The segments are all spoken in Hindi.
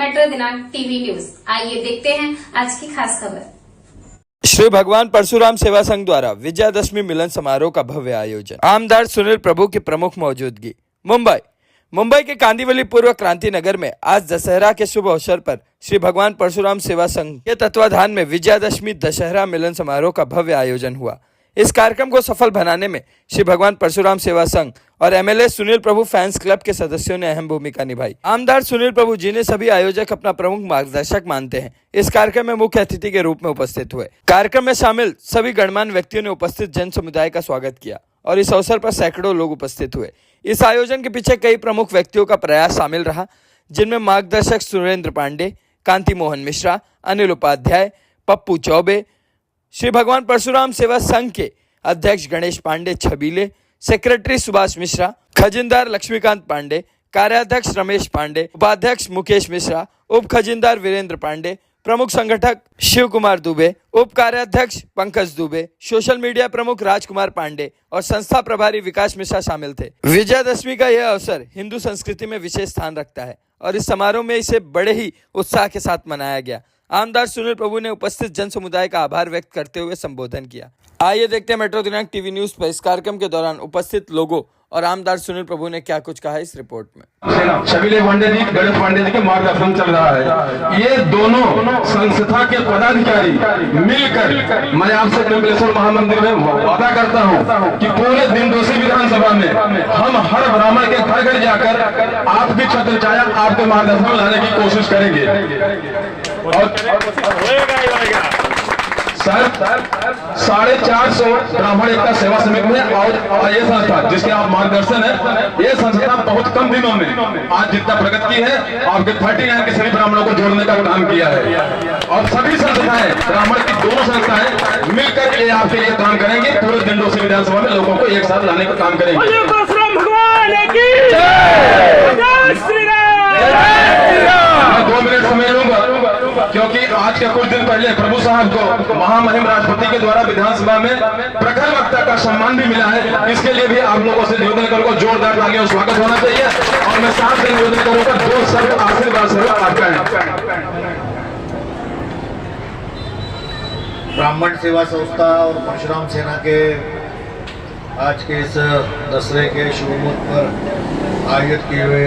मेट्रो दिनांक टीवी न्यूज। आइए देखते हैं आज की खास खबर। श्री भगवान परशुराम सेवा संघ द्वारा विजयादशमी मिलन समारोह का भव्य आयोजन। आमदार सुनील प्रभु की प्रमुख मौजूदगी। मुंबई के कांदिवली पूर्व क्रांति नगर में आज दशहरा के शुभ अवसर पर श्री भगवान परशुराम सेवा संघ के तत्वाधान में विजयादशमी दशहरा मिलन समारोह का भव्य आयोजन हुआ। इस कार्यक्रम को सफल बनाने में श्री भगवान परशुराम सेवा संघ और एमएलए सुनील प्रभु फैंस क्लब के सदस्यों ने अहम भूमिका निभाई। आमदार सुनील प्रभु जी ने सभी आयोजक अपना प्रमुख मार्गदर्शक मानते हैं। इस कार्यक्रम में मुख्य अतिथि के रूप में उपस्थित हुए। कार्यक्रम में शामिल सभी गणमान्य व्यक्तियों ने उपस्थित जन समुदाय का स्वागत किया और इस अवसर पर सैकड़ों लोग उपस्थित हुए। इस आयोजन के पीछे कई प्रमुख व्यक्तियों का प्रयास शामिल रहा, जिनमें मार्गदर्शक सुरेंद्र पांडे, कांति मोहन मिश्रा, अनिल उपाध्याय, पप्पू चौबे, श्री भगवान परशुराम सेवा संघ के अध्यक्ष गणेश पांडे छबीले, सेक्रेटरी सुभाष मिश्रा, खजिनदार लक्ष्मीकांत पांडे, कार्याध्यक्ष रमेश पांडे, उपाध्यक्ष मुकेश मिश्रा, उप खजिनदार वीरेंद्र पांडे, प्रमुख संगठक शिव कुमार दुबे, उप कार्याध्यक्ष पंकज दुबे, सोशल मीडिया प्रमुख राजकुमार पांडे और संस्था प्रभारी विकास मिश्रा शामिल थे। विजयादशमी का यह अवसर हिंदू संस्कृति में विशेष स्थान रखता है और इस समारोह में इसे बड़े ही उत्साह के साथ मनाया गया। आमदार सुनील प्रभु ने उपस्थित जन समुदाय का आभार व्यक्त करते हुए संबोधन किया। आइए देखते हैं मेट्रो दिनांक टीवी न्यूज पर इस कार्यक्रम के दौरान उपस्थित लोगों और आमदार सुनील प्रभु ने क्या कुछ कहा इस रिपोर्ट में। छबीले पांडे जी, गणेश पांडे जी के मार्गदर्शन चल रहा है। ये दोनों संस्था के पदाधिकारी मिलकर मैं आपसे कमलेश्वर महामंदिर में वादा करता हूँ कि पूरे दिनदोषी विधानसभा में हम हर ब्राह्मण के घर घर जाकर आपकी छत्र छाया, आपके मार्गदर्शन में लाने की कोशिश करेंगे। सर 450 ब्राह्मण एकता सेवा समिति में और ये संस्था जिसके आप मार्गदर्शन है, ये संस्था बहुत कम दिनों में आज जितना प्रगति की है, आपके 39 के सभी ब्राह्मणों को जोड़ने का काम किया है। और सभी संस्थाएं, ब्राह्मण की दोनों संस्थाएं मिलकर ये आपके लिए काम करेंगे। पूरे दिनदोषी विधानसभा में लोगों को एक साथ लाने का काम करेंगे। मैं 2 मिनट समय लूंगा क्योंकि आज के कुछ दिन पहले प्रभु साहब को महामहिम राष्ट्रपति के द्वारा विधानसभा में प्रखर वक्ता का सम्मान भी मिला है। इसके लिए भी आप लोगों से निवेदन करूंगा, जोरदार तालियों और स्वागत होना चाहिए। और मैं साथ से निवेदन करूंगा, 2 शब्द आशीर्वाद से आपका है। ब्राह्मण सेवा संस्था और परशुराम सेना के आज के इस दशहरे के शुभ मुहूर्त पर आयोजित किए हुए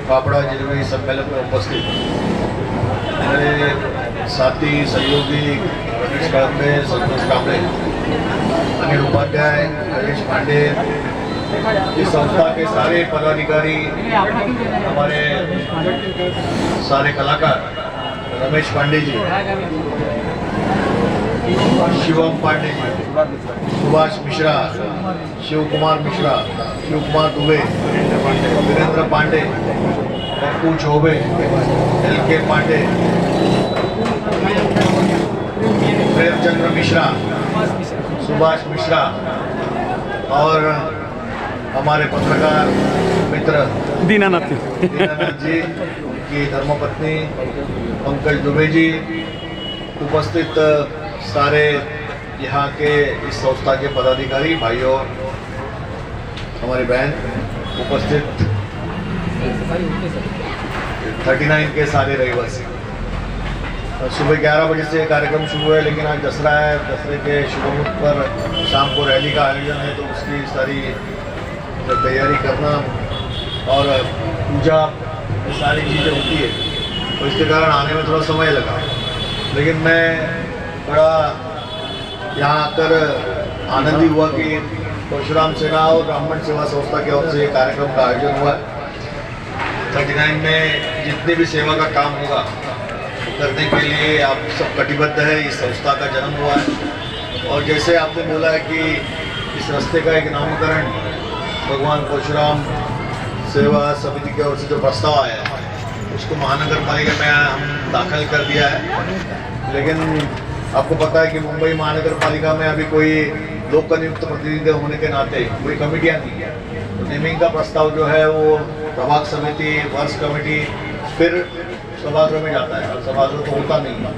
पापड़ा जलेबी सम्मेलन में उपस्थित मेरे साथी सहयोगी रमेश कांबळे, संतोष कांबळे, अनिल उपाध्याय, गणेश पांडे, इस संस्था के सारे पदाधिकारी, हमारे सारे कलाकार, रमेश पांडे जी, शिवम पांडे जी, सुभाष मिश्रा, शिव कुमार मिश्रा, शिव कुमार दुबे, वीरेंद्र पांडे, पप्पू चौबे, LK पांडे, प्रेमचंद्र मिश्रा, सुभाष मिश्रा और हमारे पत्रकार मित्र दीनानाथ जी की धर्मपत्नी पंकज दुबे जी, उपस्थित सारे यहाँ के इस संस्था के पदाधिकारी भाइयों, हमारी बहन, उपस्थित 39 के सारे रहिवासी। सुबह 11 बजे से कार्यक्रम शुरू है, लेकिन आज दशहरा है। दशहरे के शुभ मुहूर्त पर शाम को रैली का आयोजन है, तो उसकी सारी तैयारी करना और पूजा सारी चीज़ें होती है, तो इसके कारण आने में थोड़ा समय लगा। लेकिन मैं बड़ा यहाँ आकर आनंदित हुआ कि परशुराम सेना और ब्राह्मण सेवा संस्था की ओर से ये कार्यक्रम का आयोजन हुआ। 39 में जितने भी सेवा का काम होगा करने के लिए आप सब कटिबद्ध है। इस संस्था का जन्म हुआ है और जैसे आपने बोला है कि इस रास्ते का एक नामकरण भगवान परशुराम सेवा समिति की ओर से जो प्रस्ताव आया है उसको महानगर पालिका में हम दाखिल कर दिया है। लेकिन आपको पता है कि मुंबई महानगर पालिका में अभी कोई लोक नियुक्त प्रतिनिधि होने के नाते कोई कमेटियाँ नहीं है, तो नेमिंग का प्रस्ताव जो है वो प्रभाग समिति, वर्ष कमेटी, फिर सभागृह में जाता है। सभागृह तो होता नहीं है,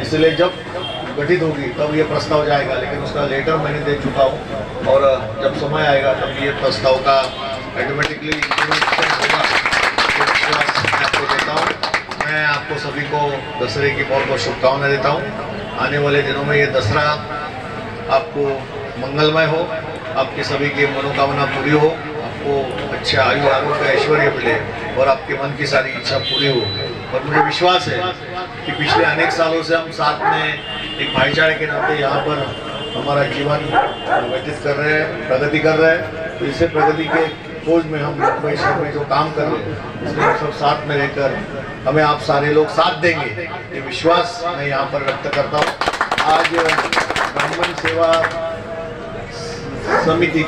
इसलिए जब गठित होगी तब ये प्रस्ताव जाएगा। लेकिन उसका लेटर मैंने दे चुका हूँ और जब समय आएगा तब ये प्रस्ताव का ऑटोमेटिकली इम्प्लीमेंटेशन होगा। तो आपको देता हूँ। मैं आपको आपको सभी को दशहरे की बहुत बहुत शुभकामनाएं देता हूँ। आने वाले दिनों में ये दशहरा आपको मंगलमय हो, आपकी सभी की मनोकामना पूरी हो, आपको अच्छे आयु आरोग्य ऐश्वर्य मिले और आपके मन की सारी इच्छा पूरी हो। और मुझे विश्वास है कि पिछले अनेक सालों से हम साथ में एक भाईचारे के नाते यहाँ पर हमारा जीवन व्यतीत कर रहे हैं, प्रगति कर रहे हैं। तो इसे प्रगति के खोज में हम मुंबई शहर में जो काम कर रहे हैं इसमें हम सब साथ में रहकर हमें आप सारे लोग साथ देंगे, ये विश्वास मैं यहाँ पर व्यक्त करता हूँ। आज ब्राह्मण सेवा समिति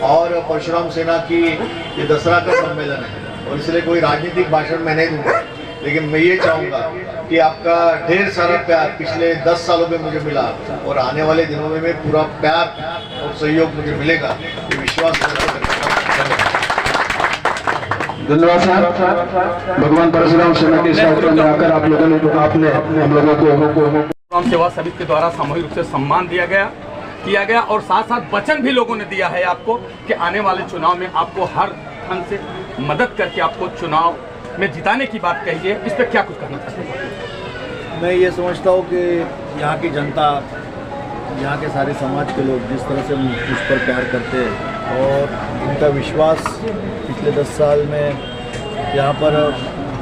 और परशुराम सेना की ये दशहरा का सम्मेलन है और इसलिए कोई राजनीतिक भाषण मैं नहीं दूंगा, लेकिन मैं ये चाहूँगा कि आपका ढेर सारा प्यार पिछले 10 सालों में मुझे मिला और आने वाले दिनों में पूरा प्यार और सहयोग मुझे मिलेगा, ये विश्वास धन्यवाद साहब। भगवान परशुराम सेना के इस कार्यक्रम में आकर आप लोगों ने आपने हम लोगों को परशुराम सेवा समिति के द्वारा सामूहिक रूप से सम्मान किया गया और साथ साथ वचन भी लोगों ने दिया है आपको कि आने वाले चुनाव में आपको हर ढंग से मदद करके आपको चुनाव में जिताने की बात कही है। इस पर क्या कुछ कहना चाहते हैं? मैं ये समझता हूँ कि यहाँ की जनता, यहाँ के सारे समाज के लोग जिस तरह से मुझ पर प्यार करते हैं और उनका विश्वास पिछले 10 साल में यहाँ पर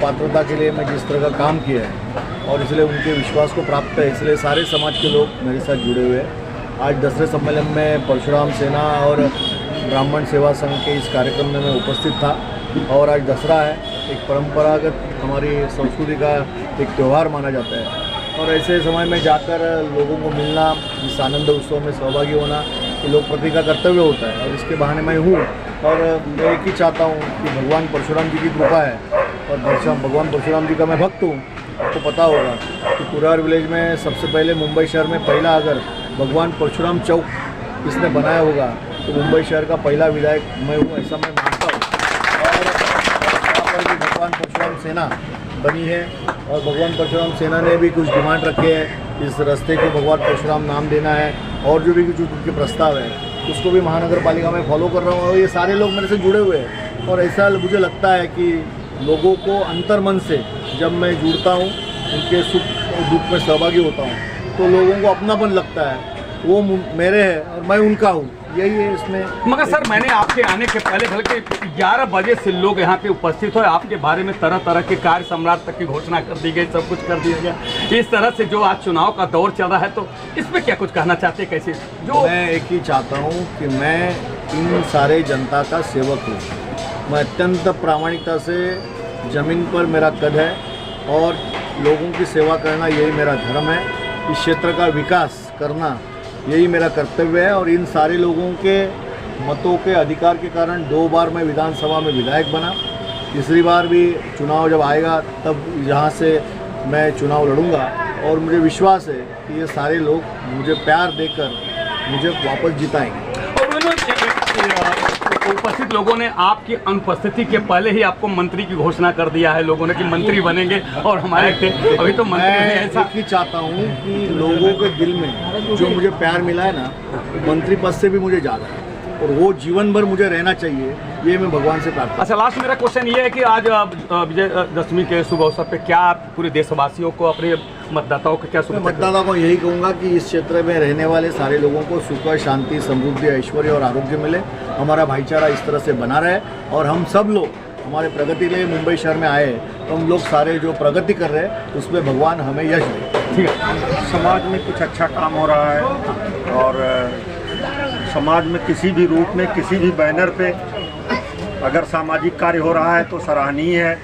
पात्रता के लिए मैं जिस तरह का काम किया है और इसलिए उनके विश्वास को प्राप्त है, इसलिए सारे समाज के लोग मेरे साथ जुड़े हुए हैं। आज दशहरे सम्मेलन में परशुराम सेना और ब्राह्मण सेवा संघ के इस कार्यक्रम में मैं उपस्थित था और आज दशहरा है, एक परंपरागत हमारी संस्कृति का एक त्यौहार माना जाता है और ऐसे समय में जाकर लोगों को मिलना, इस आनंद उत्सव में सहभागी होना ये लोक प्रति का कर्तव्य होता है और इसके बहाने मैं हूँ और मैं एक ही चाहता हूँ कि भगवान परशुराम जी की कृपा है और भगवान परशुराम जी का मैं भक्त हूँ। आपको पता होगा कि कुरार विलेज में सबसे पहले मुंबई शहर में पहला अगर भगवान परशुराम चौक इसने बनाया होगा तो मुंबई शहर का पहला विधायक मैं हूँ, ऐसा मैं मानता हूँ। और यहाँ पर भी भगवान परशुराम सेना बनी है और भगवान परशुराम सेना ने भी कुछ डिमांड रखे हैं, इस रास्ते को भगवान परशुराम नाम देना है और जो भी कुछ उनके प्रस्ताव है उसको भी महानगर पालिका में फॉलो कर रहा हूँ और ये सारे लोग मेरे से जुड़े हुए हैं और ऐसा मुझे लगता है कि लोगों को अंतर्मन से जब मैं जुड़ता हूँ, उनके सुख और दुख में सहभागी होता हूँ तो लोगों को अपनापन लगता है, वो मेरे हैं और मैं उनका हूँ, यही है इसमें। मगर सर मैंने आपके आने के पहले बल्कि 11 बजे से लोग यहाँ पे उपस्थित हुए, आपके बारे में तरह तरह के कार्य सम्राट तक की घोषणा कर दी गई, सब कुछ कर दिया गया। इस तरह से जो आज चुनाव का दौर चल रहा है तो इस पर क्या कुछ कहना चाहते हैं? कैसे जो मैं एक ही चाहता हूँ कि मैं इन सारे जनता का सेवक हूँ, मैं अत्यंत प्रामाणिकता से ज़मीन पर मेरा कद है और लोगों की सेवा करना यही मेरा धर्म है, इस क्षेत्र का विकास करना यही मेरा कर्तव्य है और इन सारे लोगों के मतों के अधिकार के कारण 2 बार मैं विधानसभा में विधायक बना, तीसरी बार भी चुनाव जब आएगा तब यहाँ से मैं चुनाव लड़ूंगा और मुझे विश्वास है कि ये सारे लोग मुझे प्यार देकर मुझे वापस जिताएंगे। उपस्थित लोगों ने आपकी अनुपस्थिति के पहले ही आपको मंत्री की घोषणा कर दिया है लोगों ने कि मंत्री बनेंगे और हमारे अभी तो मंत्री मैं ऐसा एक ही चाहता हूँ कि लोगों के दिल में जो मुझे प्यार मिला है ना, मंत्री पद से भी मुझे ज़्यादा है और वो जीवन भर मुझे रहना चाहिए, ये मैं भगवान से प्रार्थना। अच्छा, लास्ट मेरा क्वेश्चन ये है कि आज विजयदशमी के शुभ अवसर पे क्या पूरे देशवासियों को, अपने मतदाताओं को क्या शुभकामनाएं? मतदाताओं को यही कहूँगा कि इस क्षेत्र में रहने वाले सारे लोगों को सुख, शांति, समृद्धि, ऐश्वर्य और आरोग्य मिले, हमारा भाईचारा इस तरह से बना रहे और हम सब लोग हमारे प्रगति के लिए मुंबई शहर में आए तो हम लोग सारे जो प्रगति कर रहे हैं उसमें भगवान हमें यश दे। ठीक है, समाज में कुछ अच्छा काम हो रहा है और समाज में किसी भी रूप में, किसी भी बैनर पे अगर सामाजिक कार्य हो रहा है तो सराहनीय है,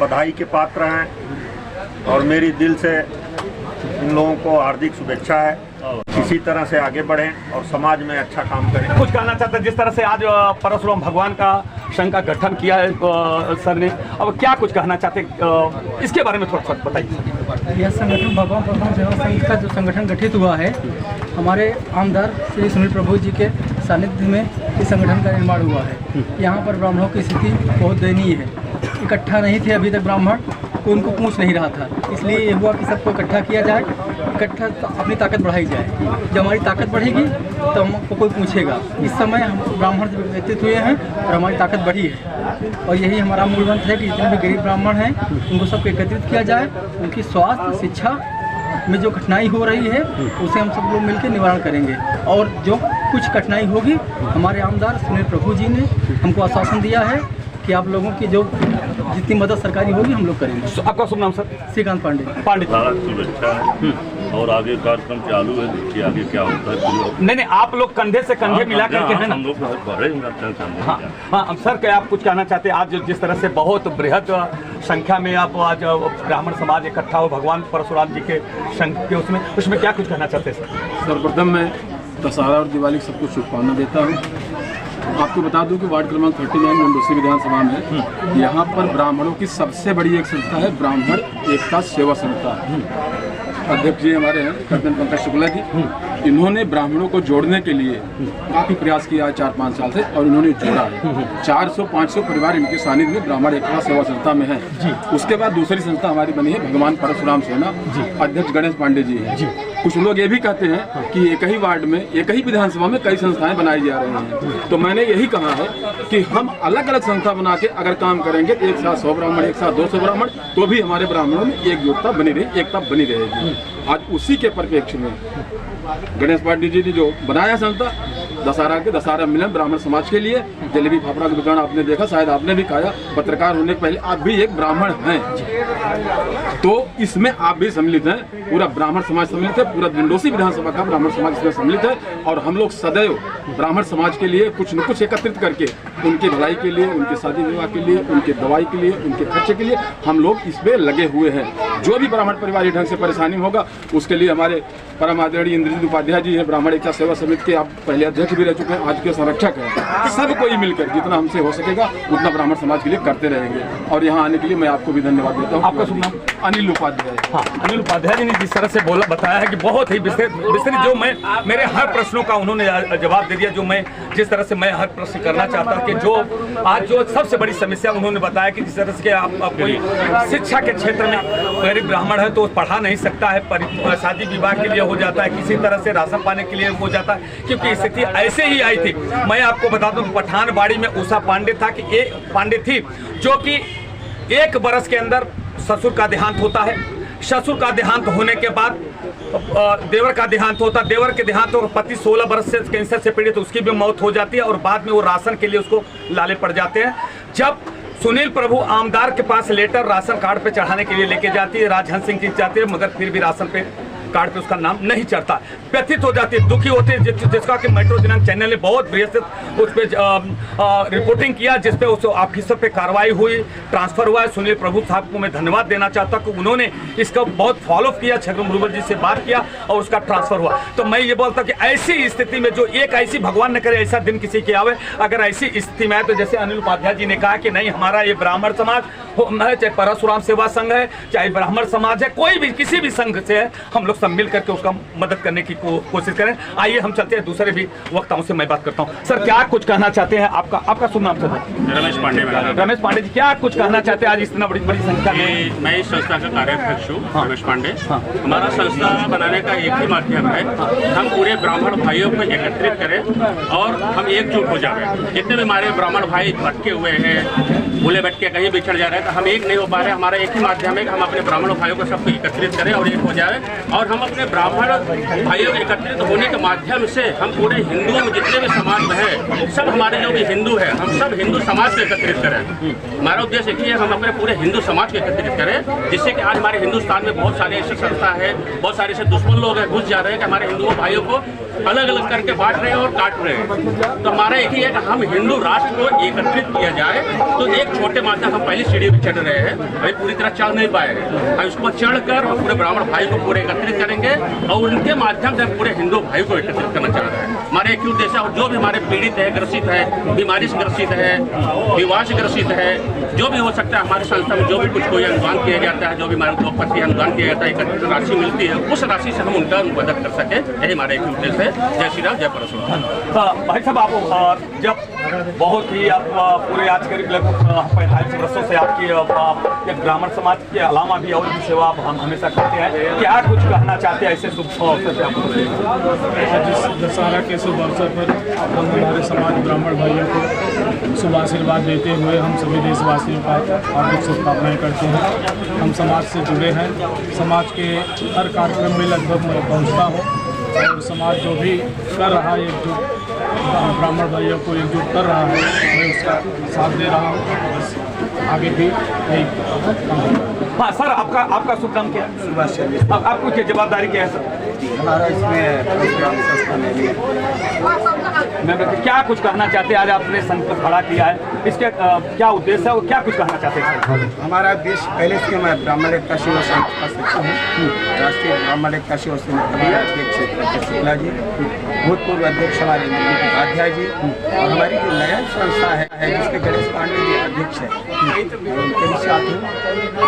बधाई के पात्र हैं और मेरी दिल से इन लोगों को हार्दिक शुभेच्छा है। इसी तरह से आगे बढ़ें और समाज में अच्छा काम करें। कुछ कहना चाहते हैं जिस तरह से आज परशुराम भगवान का संघ का गठन किया है सर ने, अब क्या कुछ कहना चाहते हैं इसके बारे में थोड़ा सा बताइए। यह संगठन भगवान परशुराम सेवा संघ का जो संगठन गठित हुआ है, हमारे आमदार श्री सुनील प्रभु जी के सानिध्य में इस संगठन का निर्माण हुआ है। यहाँ पर ब्राह्मणों की स्थिति बहुत दयनीय है, इकट्ठा नहीं थे अभी तक ब्राह्मण कोई उनको पूछ नहीं रहा था। इसलिए ये हुआ कि सबको इकट्ठा किया जाए, इकट्ठा अपनी ताकत बढ़ाई जाए। जब हमारी ताकत बढ़ेगी तो हमको कोई पूछेगा। इस समय हम ब्राह्मण से व्यतीत हुए हैं और हमारी ताकत बढ़ी है, और यही हमारा मूल मंत्र है कि जितने भी गरीब ब्राह्मण हैं उनको सबको एकत्रित किया जाए। उनकी स्वास्थ्य शिक्षा में जो कठिनाई हो रही है उसे हम सब लोग मिलकर निवारण करेंगे। और जो कुछ कठिनाई होगी, हमारे आमदार सुनील प्रभु जी ने हमको आश्वासन दिया है कि आप लोगों की जो जितनी मदद सरकारी होगी हम लोग करेंगे। आपका शुभ नाम सर? श्रीकांत पांडे। सारा सुरक्षा है और आगे कार्यक्रम चालू है, देखिए आगे क्या होता है। नहीं, आप लोग कंधे से कंधे मिला करके है ना? हम लोग बड़े हैं। हाँ सर, क्या आप कुछ कहना चाहते हैं? आज जिस तरह से बहुत बृहद संख्या में आप आज ब्राह्मण समाज इकट्ठा हो भगवान परशुराम जी के के उसमें क्या कुछ कहना चाहते हैं सर? सर्वप्रथम मैं दशहरा और दिवाली की सबको शुभकामना देता हूँ। आपको बता दूं कि वार्ड क्रमांक 39 मुंडोसी विधानसभा में यहाँ पर ब्राह्मणों की सबसे बड़ी एक संस्था है, ब्राह्मण एकता सेवा संस्था। अध्यक्ष जी हमारे हैं कर्तन पंकज शुक्ला जी, इन्होंने ब्राह्मणों को जोड़ने के लिए काफ़ी प्रयास किया है 4-5 साल से, और इन्होंने जोड़ा है। 400-500 परिवार इनके सानिध्य में ब्राह्मण एकता सेवा संस्था में है। उसके बाद दूसरी संस्था हमारी बनी है भगवान परशुराम सेना, अध्यक्ष गणेश पांडे जी हैं। कुछ लोग ये भी कहते हैं कि एक ही वार्ड में, एक ही विधानसभा में कई संस्थाएं बनाई जा रही हैं, तो मैंने यही कहा है कि हम अलग अलग संस्था बना के अगर काम करेंगे, एक साथ 100 ब्राह्मण, एक साथ 200 ब्राह्मण, तो भी हमारे ब्राह्मणों में एकजुटता बनी रही, एकता बनी रहेगी। आज उसी के परिप्रेक्ष्य में गणेश पांडे जी ने जो बनाया संस्था दशहरा मिलन ब्राह्मण समाज के लिए, जलेबी फाफड़ा का दुकान आपने देखा, शायद आपने भी खाया, पत्रकार होने के पहले आप भी एक ब्राह्मण हैं, तो इसमें आप भी सम्मिलित हैं, पूरा ब्राह्मण समाज सम्मिलित है, पूरा दिंडोसी विधानसभा का ब्राह्मण समाज इसमें सम्मिलित है। और हम लोग सदैव ब्राह्मण समाज के लिए कुछ न कुछ एकत्रित करके उनकी भलाई के लिए, उनके शादी विवाह के लिए, उनके दवाई के लिए, उनके खर्चे के लिए हम लोग इसमें लगे हुए हैं। जो भी ब्राह्मण परिवार ढंग से परेशानी होगा उसके लिए हमारे परम आदरणीय इंद्रजीत उपाध्याय जी हैं, ब्राह्मण एकता सेवा समिति के आप पहले अध्यक्ष भी रह चुके हैं, आज के संरक्षक हैं। सब कोई मिलकर जितना हमसे हो सकेगा उतना ब्राह्मण समाज के लिए करते रहेंगे। और यहाँ आने के लिए मैं आपको भी धन्यवाद देता हूँ। आपका शुभ नाम? अनिल उपाध्याय। हाँ, अनिल उपाध्याय जी ने जिस तरह से बताया है कि बहुत ही विस्तृत जो मैं मेरे हर प्रश्नों का उन्होंने जवाब दे दिया, जो मैं जिस तरह से मैं हर प्रश्न करना चाहता कि जो आज जो सबसे बड़ी समस्या उन्होंने बताया कि जिस तरह से आप कोई शिक्षा के क्षेत्र में गरीब ब्राह्मण है तो पढ़ा नहीं सकता है, शादी विवाह के लिए हो जाता है, किसी तरह से राशन पाने के लिए हो जाता है, क्योंकि स्थिति ऐसे ही आई थी। मैं आपको बता दूं पठानबाड़ी में उषा पांडे था कि एक पांडे थी जो कि 1 बरस के अंदर ससुर का देहांत होता है, ससुर का देहांत होने के बाद देवर का देहांत होता, देवर के देहांत और पति 16 बरस से कैंसर से पीड़ित, उसकी भी मौत हो जाती है और बाद में वो राशन के लिए उसको लाले पड़ जाते हैं। जब सुनील प्रभु आमदार के पास लेटर राशन कार्ड पे चढ़ाने के लिए लेके जाती है, राजहंस सिंह जी जाती है, मगर फिर भी राशन पे कार्ड पे उसका नाम नहीं चढ़ता, व्यथित हो जाती है, दुखी होती है, जिसका कि मेट्रो दिनांक चैनल ने बहुत बृहस्पति उस पर रिपोर्टिंग किया, जिसपे उस ऑफिसर पे कार्रवाई हुई, ट्रांसफर हुआ है। सुनील प्रभु साहब को मैं धन्यवाद देना चाहता हूँ कि उन्होंने इसका बहुत फॉलोअप किया, छगन मुरुगल जी से बात किया और उसका ट्रांसफर हुआ। तो मैं ये बोलता हूँ कि ऐसी स्थिति में जो एक ऐसी भगवान न करे ऐसा दिन किसी के आवे, अगर ऐसी स्थिति में आए तो जैसे अनिल उपाध्याय जी ने कहा कि नहीं, हमारा ये ब्राह्मण समाज है, चाहे परशुराम सेवा संघ है, चाहे ब्राह्मण समाज है, कोई भी किसी भी संघ से है, हम लोग सब मिल करके उसका मदद करने की कोशिश करें। आइए हम चलते हैं, दूसरे भी वक्ताओं से मैं बात करता हूं। सर, क्या कुछ कहना चाहते हैं? आपका शुभ नाम? सर रमेश पांडे। रमेश पांडे जी, क्या कुछ कहना चाहते हैं आज इतना बड़ी संख्या में? मैं इस संस्था का कार्याध्यक्ष हूँ, रमेश पांडे। हमारा संस्था बनाने का एक ही माध्यम है, हम पूरे ब्राह्मण भाइयों को एकत्रित करें और हम एकजुट हो जाए। जितने भी हमारे ब्राह्मण भाई भटके हुए हैं, भूले भटके कहीं बिछड़ जा रहे हैं, तो हम एक नहीं हो पा रहे। हमारा एक ही माध्यम है कि हम अपने ब्राह्मण भाइयों को सबको एकत्रित करें और एक हो जाए, और हम अपने ब्राह्मण भाइयों के एकत्रित होने के माध्यम से हम पूरे हिंदुओं में जितने भी समाज में है, सब हमारे जो भी हिंदू है, हम सब हिंदू समाज को एकत्रित करें। हमारा उद्देश्य एक ही है, हम अपने पूरे हिंदू समाज को एकत्रित करें, जिससे कि आज हमारे हिंदुस्तान में बहुत सारे ऐसे संस्था है, बहुत सारे ऐसे दुश्मन लोग हैं, घुस जा रहे हैं कि हमारे हिंदुओं भाइयों को अलग अलग करके बांट रहे हैं और काट रहे हैं। तो हमारा एक ही है कि हम हिंदू राष्ट्र को एकत्रित किया जाए। तो एक छोटे माध्यम हम पहली सीढ़ी पर चढ़ रहे हैं, अभी पूरी तरह चढ़ नहीं पाए हैं, हम इसको चढ़कर पूरे ब्राह्मण भाई को पूरे एकत्रित करेंगे और उनके माध्यम से पूरे हिंदू भाई को एकत्रित करना चाह रहे हैं। हमारे एक ही उद्देश्य है, जो भी हमारे पीड़ित है, ग्रसित है, बीमारी से ग्रसित है, विवाह से ग्रसित है, जो भी हो सकता है, हमारी संस्था में जो भी कुछ कोई अनुदान किया जाता है, जो भी हमारे उद्योगपति अनुदान किया जाता है, एकत्रित राशि मिलती है, उस राशि से हम उनका मदद कर सके, यही हमारा एक उद्देश्य है। है। जय श्री राम, जय परशुराम। भाई साहब, आप जब बहुत ही आप पूरे आज करीब लगभग 45 वर्षों से आपकी एक ब्राह्मण समाज के अलावा भी और भी सेवा आप हम हमेशा करते हैं, क्या कुछ कहना चाहते हैं ऐसे शुभ अवसर पे आप? आज दशहरा के शुभ अवसर पर हम हमारे समाज ब्राह्मण भाइयों को शुभ आशीर्वाद देते हुए हम सभी देशवासियों का हार्दिक शुभकामनाएं करते हैं। हम समाज से जुड़े हैं, समाज के हर कार्यक्रम में लगभग मैं पहुंचता हूं और समाज जो भी कर रहा है एकजुट ब्राह्मण भाइयों को एकजुट कर रहा है, मैं उसका साथ दे रहा हूँ। बस आगे भी यही काम होगा। हाँ सर, आपका शुभ नाम क्या है? सुभाष चंद्र। अब आपको क्या जवाबदारी क्या है सर? हमारा इसमें प्रोग्राम संस्था में भी मैं क्या कुछ कहना चाहते हैं? आज आपने संघ पर खड़ा किया है, इसके क्या उद्देश्य है और क्या कुछ कहना चाहते हैं? हमारा उद्देश्य पहले से मैं ब्राह्मण एकता सेवा संघ का सदस्य हूँ। राष्ट्रीय ब्राह्मण एकता सेवा संघ हमारे अध्यक्ष शुक्ला जी, भूतपूर्व अध्यक्ष हमारे उपाध्याय जी, और हमारी जो नया संस्था है जिसके गणेश पांडे जी अध्यक्ष है, उनके भी साथ हूँ।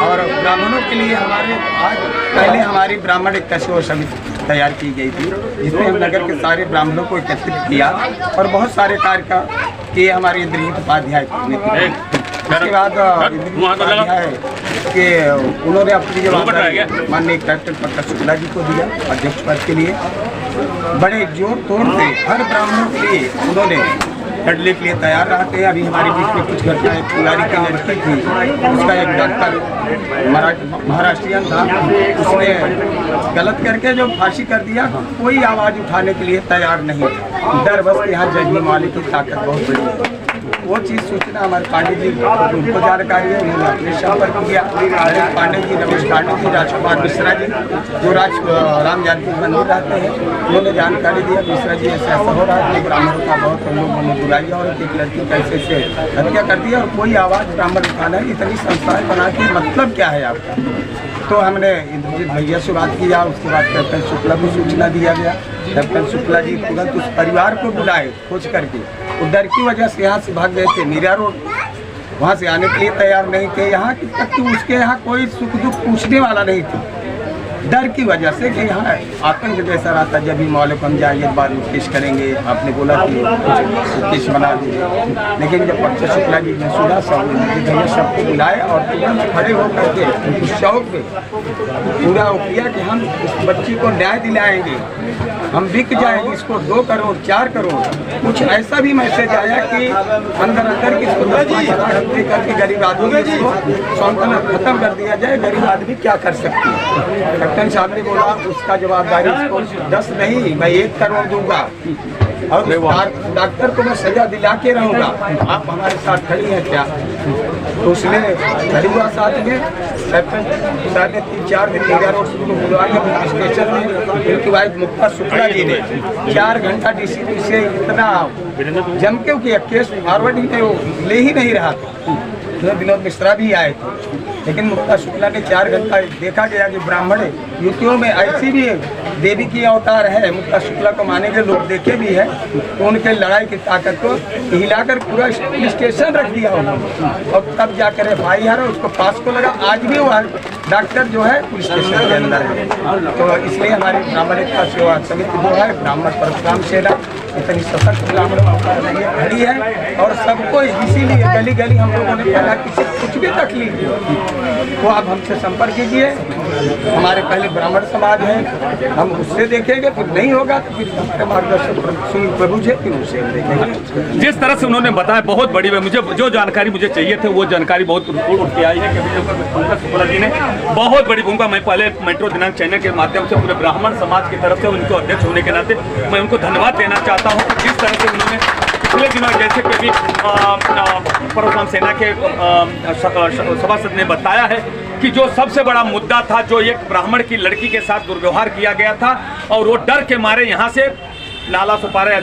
और ब्राह्मणों के लिए हमारे आज पहले हमारी ब्राह्मण एकता सेवा समिति तैयार की गई थी, जिसमें हम नगर के सारे ब्राह्मणों को एकत्रित किया और बहुत सारे कार्य किए हमारे इंद्रजीत उपाध्याय ने। उसके बाद उपाध्याय के उन्होंने अपनी जवाबदारी माननीय कैप्टन पंकज शुक्ला जी को दिया अध्यक्ष पद के लिए। बड़े जोर तोड़ से हर ब्राह्मणों के लिए उन्होंने लड़ने के लिए तैयार रहते हैं। अभी हमारे बीच में कुछ घटनाएं, कुलारी की लड़की थी, उसका एक डॉक्टर महाराष्ट्रियन था, उसने गलत करके जो फांसी कर दिया, कोई आवाज़ उठाने के लिए तैयार नहीं था। डर बस के यहाँ जजनी वाले की ताकत बहुत बड़ी है। वो चीज़ सूचना हमारे पांडे जी उनको जानकारी है, उन्होंने अपने संपर्क किया। नरेश पांडे जी, रमेश पांडे जी, राजकुमार मिश्रा जी जो राम जानकी मंदिर रहते हैं, उन्होंने जानकारी दिया मिश्रा जी ऐसा ऐसा हो रहा है कि ब्राह्मणों का बहुत हम लोगों ने बुराइयाँ और एक लड़की कैसे से हत्या कर दिया और कोई आवाज़ ब्राह्मण उठाना है, इतनी संस्थाएं बना के मतलब क्या है आपका? तो हमने इंद्रजीत भैया से बात किया। उसके बाद कैप्टन शुक्ला को सूचना दिया गया। कैप्टन शुक्ला जी तुरंत उस परिवार को बुलाए खोज करके। वो डर की वजह से यहाँ से भाग गए थे मीरा रोड, वहाँ से आने के लिए तैयार नहीं थे। यहाँ की तक कि उसके यहाँ कोई सुख दुख पूछने वाला नहीं था, डर की वजह से कि यहाँ आतंक जैसा रहा था। जब भी मौलक हम जाएंगे बाद में पेश करेंगे, आपने बोला कि केस बना दीजिए, लेकिन जब पंकज शुक्ला जी ने सुना सब भैया सबको बुलाए और तुरंत खड़े होकर के उस चौक पे पूरा किया कि हम उस बच्ची को न्याय दिलाएंगे, हम बिक जाएंगे, इसको 2 करोड़ 4 करोड़। कुछ ऐसा भी मैसेज आया कि अंदर की करके गरीब आदमी को सौंतन खत्म कर दिया जाए, गरीब आदमी क्या कर सकती है। कैप्टन साहब ने बोला उसका जवाबदारी इसको 10 नहीं मैं 1 करोड़ दूंगा और डॉक्टर को मैं सजा दिला के रहूँगा, आप हमारे साथ खड़ी हैं क्या? तो उसने खड़ी हुआ साथ में। कैप्टन साहब ने 3-4 दिन मीरा रोड से बुलवा के स्टेशन में उनकी वाइफ मुक्ता शुक्ला जी ने 4 घंटा डीसीपी से इतना जम के किया, केस फॉरवर्ड ही नहीं, वो ले ही नहीं रहा था। विनोद मिश्रा भी आए थे, लेकिन मुक्ता शुक्ला ने 4 घंटा देखा गया कि ब्राह्मण युतियों में ऐसी भी देवी की अवतार है, मुक्ता शुक्ला को मानेंगे लोग देखे भी है, तो उनके लड़ाई की ताकत को हिलाकर पूरा स्टेशन रख दिया उन्होंने और तब जाकर FIR उसको पास को लगा। आज भी वो डॉक्टर जो है पुलिस स्टेशन के अंदर है। तो इसलिए हमारी ब्राह्मण एकता सेवा समिति जो है ब्राह्मण परशुराम सेना इतनी सशक्त ब्राह्मणों खड़ी है और सबको इसीलिए गली गली हम लोगों ने पहला किसी कुछ भी तकलीफ तो आप हमसे संपर्क कीजिए। हमारे पहले ब्राह्मण समाज है, हम उससे देखेंगे, फिर नहीं होगा तो फिर हमारे मार्गदर्शक प्रभु जी फिर उससे देखेंगे। जिस तरह से उन्होंने बताया बहुत बड़ी है, मुझे जो जानकारी मुझे चाहिए थे वो जानकारी बहुत उठ के आई है कि पंकज शुक्ला जी ने बहुत बड़ी भूमिका। मैं पहले मेट्रो दिनांक चैनल के माध्यम से पूरे ब्राह्मण समाज की तरफ से उनको अध्यक्ष होने के नाते मैं उनको धन्यवाद देना चाहता हूँ। जिस तरह से उन्होंने पिछले दिनों जैसे कि अभी परशुराम सेना के सभासद ने बताया है कि जो सबसे बड़ा मुद्दा था, जो एक ब्राह्मण की लड़की के साथ दुर्व्यवहार किया गया था और वो डर के मारे यहाँ से नाला सुपारे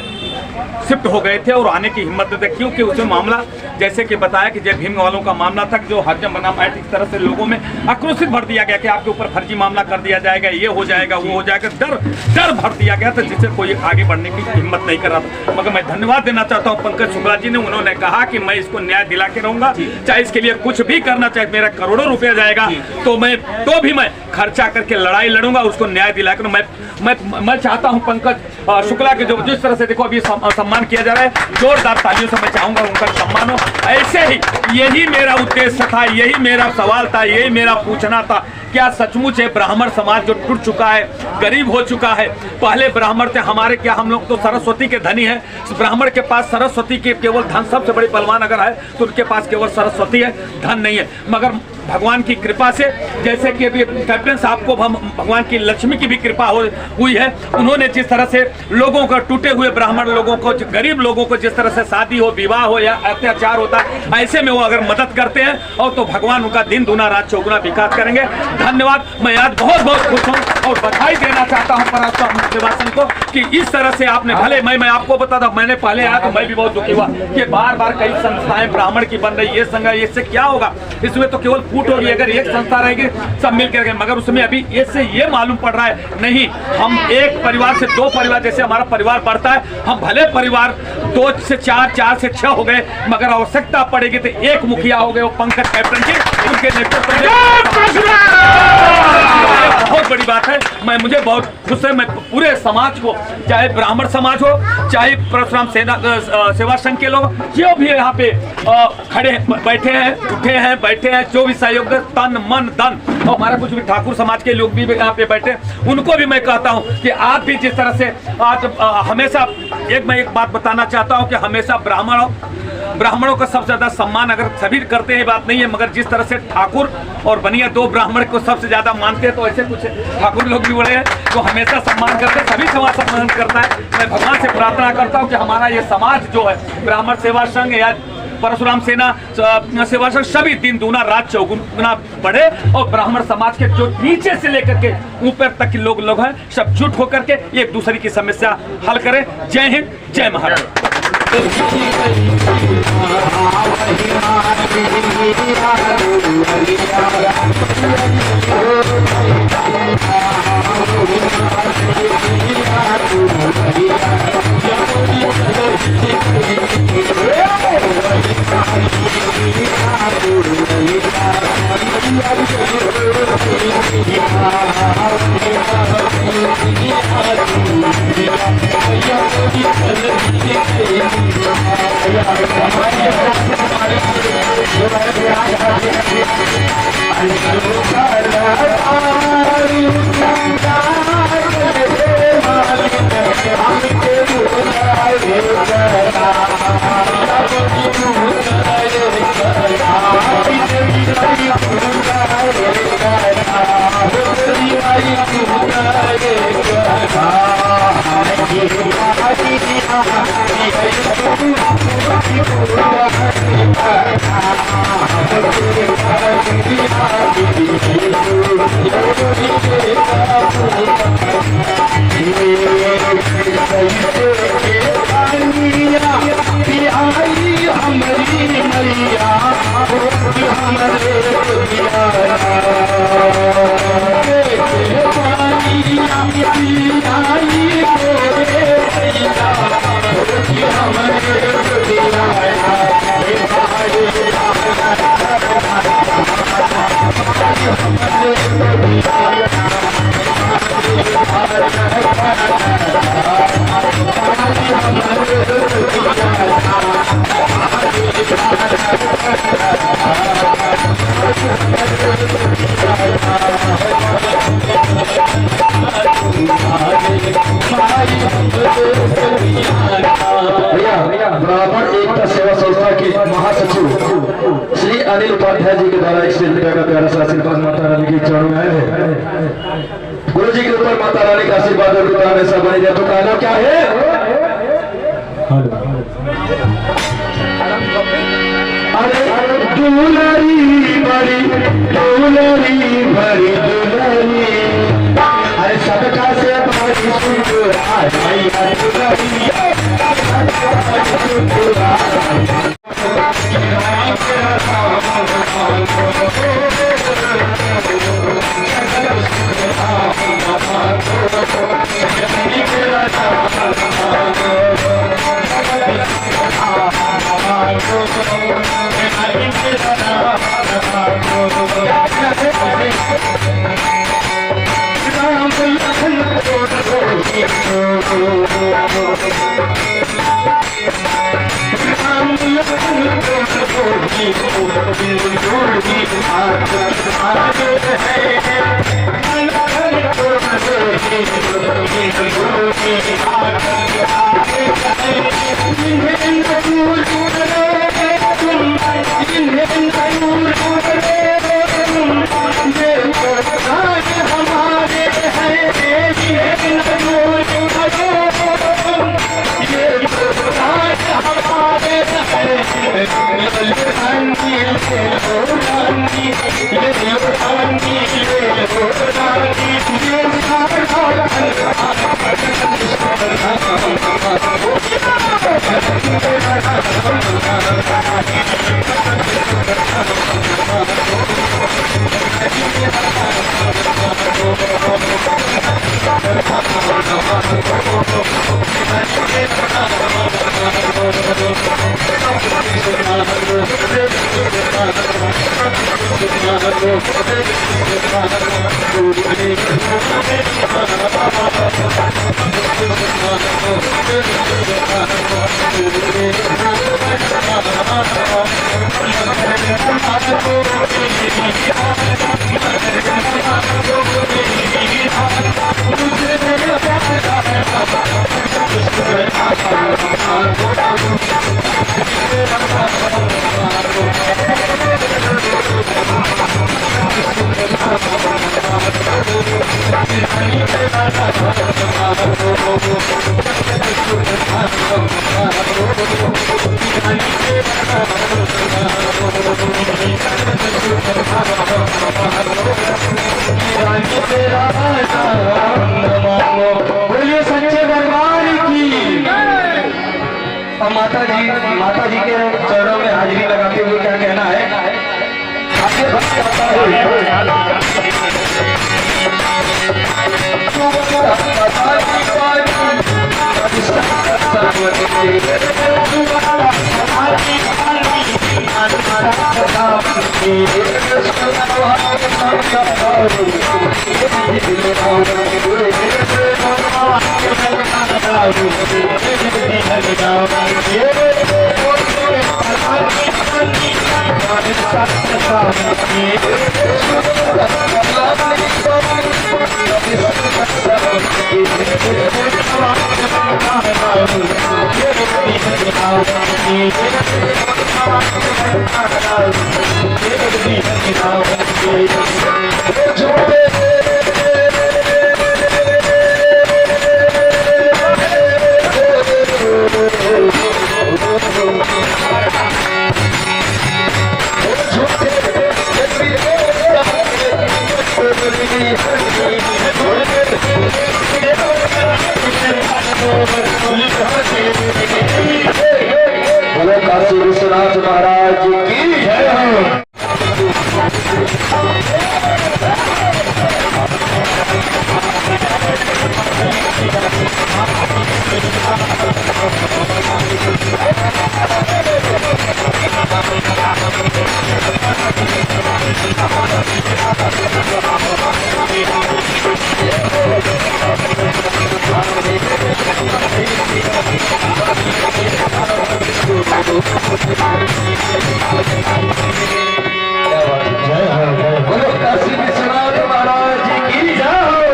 शिफ्ट हो गए थे और आने की हिम्मत नहीं थी, क्योंकि उसमें मामला जैसे कि बताया कि जय भीम वालों का मामला था, जो हरजम बनाम एक्ट इस तरह से लोगों में आक्रोशित भर दिया गया कि आपके ऊपर फर्जी मामला कर दिया जाएगा, ये हो जाएगा वो हो जाएगा, डर भर दिया गया था जिससे कोई आगे बढ़ने की हिम्मत नहीं कर रहा था। मगर मैं धन्यवाद देना चाहता हूँ पंकज शुक्ला जी ने, उन्होंने कहा कि मैं इसको न्याय दिला के रहूंगा, चाहे इसके लिए कुछ भी करना, चाहे मेरा करोड़ों रुपया जाएगा तो मैं खर्चा करके लड़ाई लड़ूंगा, उसको न्याय दिलाकर मैं चाहता हूं पंकज शुक्ला के जो जिस तरह से देखो अभी सम्मान किया जा रहा है, जोरदार तालियों से मैं चाहूंगा उनका सम्मान हो। ऐसे ही यही मेरा उद्देश्य था, यही मेरा सवाल था, यही मेरा पूछना था, क्या सचमुच है ब्राह्मण समाज जो टूट चुका है, गरीब हो चुका है? पहले ब्राह्मण थे हमारे, क्या हम लोग तो सरस्वती के धनी हैं? ब्राह्मण के पास सरस्वती के केवल धन, सबसे बड़ी बलवान अगर है तो उनके पास केवल सरस्वती है, धन नहीं है। मगर भगवान की कृपा से, जैसे कि अभी कैप्टन साहब को भगवान की लक्ष्मी की भी कृपा हुई है, उन्होंने जिस तरह से लोगों को, टूटे हुए ब्राह्मण लोगों को, गरीब लोगों को जिस तरह से शादी हो, विवाह हो या अत्याचार होता है, ऐसे में वो अगर मदद करते हैं और तो भगवान उनका दिन दूना रात चौगुना विकास करेंगे। धन्यवाद। मैं आज बहुत बहुत खुश हूँ और बधाई देना चाहता हूँ पराक्रम सेवासन को कि इस तरह से आपने, भले मैं आपको बता था, मैंने पहले आया तो मैं भी बहुत दुखी हुआ कि बार बार कई संस्थाएं ब्राह्मण की बन रही, ये संघ, इससे क्या होगा? इसमें तो केवल फूट होगी, अगर एक संस्था रहेगी सब मिलकर, मगर उसमें अभी इससे ये मालूम पड़ रहा है नहीं, हम एक परिवार से 2 परिवार, जैसे हमारा परिवार बढ़ता है, हम भले परिवार 2 से 4, 4 से 6 हो गए, मगर आवश्यकता पड़ेगी तो एक मुखिया हो गए, वो पंकज कैप्टन जी, उनके नेतृत्व में बहुत बड़ी बात है। मुझे बहुत खुश है, मैं पूरे समाज को, चाहे ब्राह्मण समाज हो, चाहे परशुराम सेवा संघ के लोग, जो भी यहाँ पे खड़े बैठे हैं, उठे हैं, बैठे हैं, जो भी सहयोग तन मन धन, और हमारा कुछ भी ठाकुर समाज के लोग भी यहाँ पे बैठे, उनको भी मैं कहता हूँ कि आप भी जिस तरह से आज हमेशा मैं एक बात बताना चाहता हूँ कि हमेशा ब्राह्मणों का सबसे ज्यादा सम्मान अगर सभी करते हैं, बात नहीं है, मगर जिस तरह से ठाकुर और बनिया 2 ब्राह्मण को सबसे ज्यादा मानते हैं, तो ऐसे कुछ ठाकुर लोग भी बड़े हैं जो हमेशा सम्मान करते हैं, सभी समाज सम्मान करता है। मैं भगवान से प्रार्थना करता हूँ कि हमारा ये समाज जो है, ब्राह्मण सेवा संघ या परशुराम सेवा संघ, सभी दिन दूना रात चौगुना बढ़े और ब्राह्मण समाज के जो नीचे से लेकर के ऊपर तक के लोग हैं, सब जुट होकर के एक दूसरे की समस्या हल करें। जय हिंद, जय महाराष्ट्र। ब्राह्मण एकता सेवा संस्था के महासचिव श्री अनिल उपाध्याय जी के द्वारा 1 रुपये का प्यारा सा आशीर्वाद माता रानी के चरणों में है। गुरु जी के ऊपर माता रानी का आशीर्वाद और दुकान ऐसा बनी जाए तो कहना क्या है? अरे दुलारी बड़ी दुलारी बड़ी दुलारी, अरे सबका से बड़ी बोलिए सच्चे दरबार की। और माता जी के चरणों में हाजिरी लगाते हुए क्या कहना है? आपके भक्त आता है काशी विश्वनाथ महाराज की जय हो। बोलो काशी विश्वनाथ महाराज की जय हो।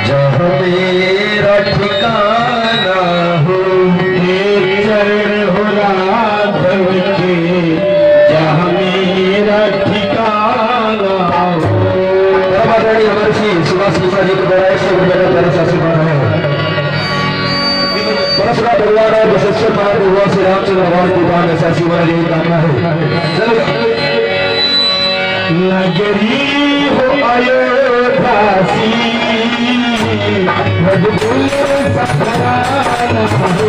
जहाँ मेरा ठिकाना हो, चरण हो राघव के, जहाँ मेरा ठिकाना हो। हमारी सुभाष जी को बड़ा परशुराम भगवान और बसवेश्वर महाराज भगवान श्री रामचंद्र भगवान की बात ऐसा शिवाय यही कामना है। नगरी हो अयोध्यासी, रघुकुल सफराना हो,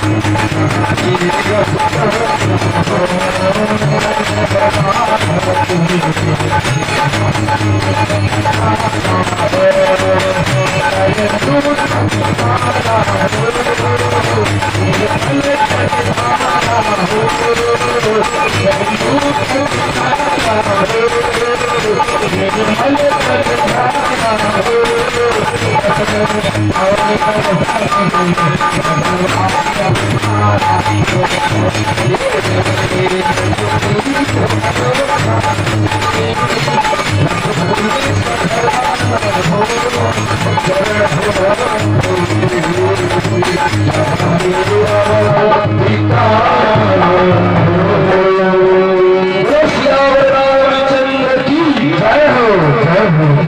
Thank you.